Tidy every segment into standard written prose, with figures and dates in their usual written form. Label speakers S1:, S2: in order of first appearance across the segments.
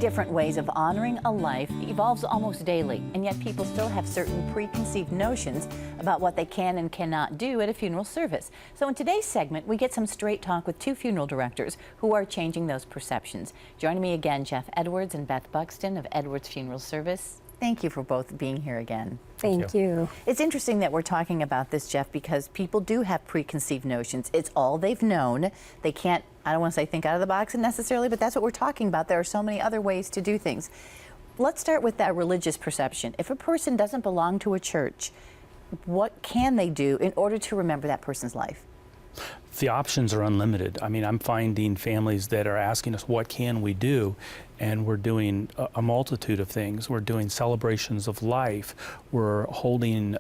S1: different ways of honoring a life evolves almost daily, and yet people still have certain preconceived notions about what they can and cannot do at a funeral service. So in today's segment, we get some straight talk with two funeral directors who are changing those perceptions. Joining me again, Jeff Edwards and Beth Buxton of Edwards Funeral Service. Thank you for both being here again.
S2: Thank you.
S1: It's interesting that we're talking about this, Jeff, because people do have preconceived notions. It's all they've known. They can't, I don't want to say think out of the box necessarily, but that's what we're talking about. There are so many other ways to do things. Let's start with that religious perception. If a person doesn't belong to a church, what can they do in order to remember that person's life?
S3: The options are unlimited. I mean, I'm finding families that are asking us, what can we do? And we're doing a multitude of things. We're doing celebrations of life. We're holding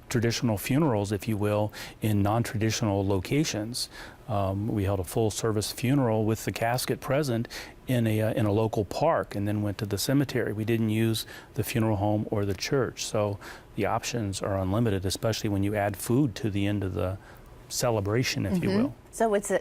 S3: traditional funerals, if you will, in non-traditional locations. We held a full service funeral with the casket present in a local park, and then went to the cemetery. We didn't use the funeral home or the church. So the options are unlimited, especially when you add food to the end of the celebration, if you will.
S1: So it's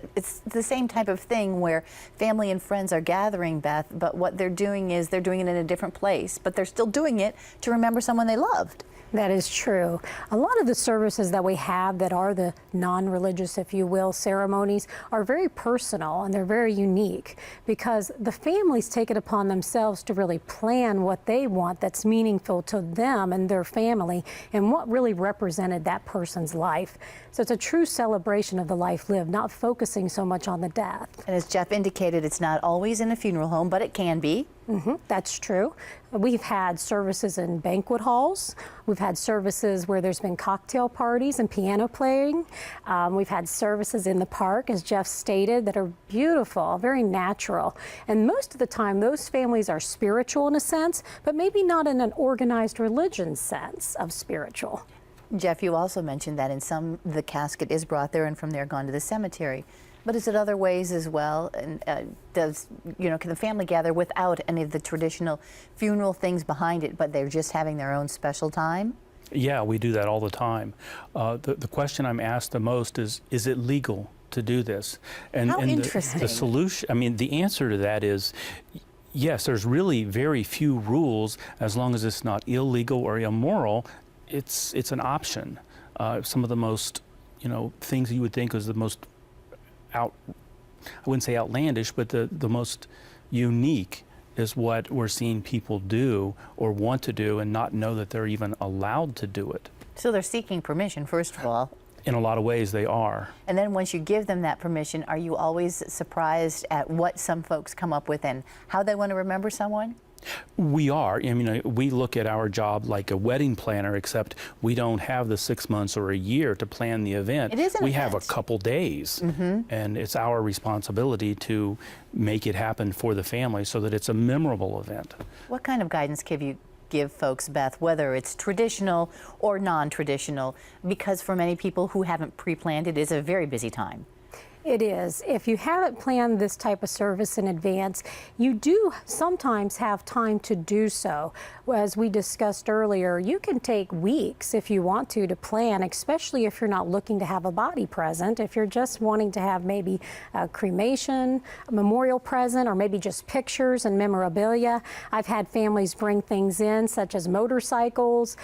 S1: the same type of thing where family and friends are gathering, Beth, but what they're doing is they're doing it in a different place, but they're still doing it to remember someone they loved.
S2: That is true. A lot of the services that we have that are the non-religious, if you will, ceremonies are very personal and they're very unique because the families take it upon themselves to really plan what they want that's meaningful to them and their family and what really represented that person's life. So it's a true celebration of the life lived, not focusing so much on the death.
S1: And as Jeff indicated, it's not always in a funeral home, but it can be.
S2: That's true. We've had services in banquet halls. We've had services where there's been cocktail parties and piano playing. We've had services in the park, as Jeff stated, that are beautiful, very natural. And most of the time, those families are spiritual in a sense, but maybe not in an organized religion sense of spiritual.
S1: Jeff, you also mentioned that in some, the casket is brought there and from there gone to the cemetery. But is it other ways as well? And can the family gather without any of the traditional funeral things behind it, but they're just having their own special time?
S3: Yeah, we do that all the time. The question I'm asked the most is it legal to do this? And,
S1: How interesting.
S3: The solution, I mean, the answer to that is, yes, there's really very few rules as long as it's not illegal or immoral. It's an option. Some of the most, things you would think is the most I wouldn't say outlandish, but the most unique is what we're seeing people do or want to do and not know that they're even allowed to do it.
S1: So they're seeking permission, first of all.
S3: In a lot of ways, they are.
S1: And then once you give them that permission, are you always surprised at what some folks come up with and how they want to remember someone?
S3: We are. I mean, we look at our job like a wedding planner, except we don't have the 6 months or a year to plan the event.
S1: It is an
S3: we
S1: event.
S3: have a couple days, and it's our responsibility to make it happen for the family so that it's a memorable event.
S1: What kind of guidance can you give folks, Beth, whether it's traditional or non-traditional? Because for many people who haven't pre-planned, it is a very busy time.
S2: It is. If you haven't planned this type of service in advance, you do sometimes have time to do so. As we discussed earlier, you can take weeks if you want to plan, especially if you're not looking to have a body present. If you're just wanting to have maybe a cremation, a memorial present, or maybe just pictures and memorabilia. I've had families bring things in such as motorcycles,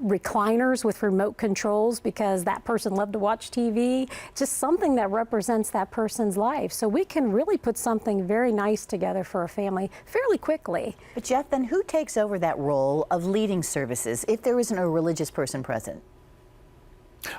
S2: recliners with remote controls because that person loved to watch TV, just something that represents that person's life. So we can really put something very nice together for a family fairly quickly.
S1: But Jeff, then who takes over that role of leading services if there isn't a religious person present?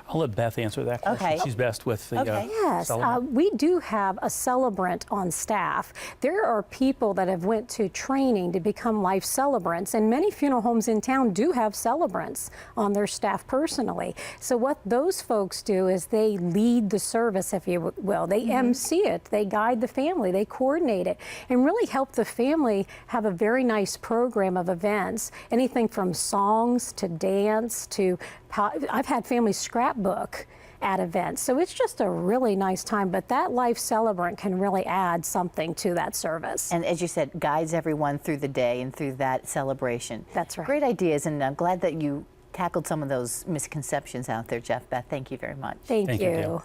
S3: I'll let Beth answer that question.
S1: Okay.
S3: She's best with the
S2: Yes, we do have a celebrant on staff. There are people that have went to training to become life celebrants, and many funeral homes in town do have celebrants on their staff personally. So what those folks do is they lead the service, if you will. They MC it, they guide the family, they coordinate it, and really help the family have a very nice program of events. Anything from songs to dance to, I've had families scrapbook at events. So it's just a really nice time, but that life celebrant can really add something to that service.
S1: And as you said, guides everyone through the day and through that celebration.
S2: That's right.
S1: Great ideas, and I'm glad that you tackled some of those misconceptions out there, Jeff. Beth, thank you very much.
S2: Thank you.
S3: Gail.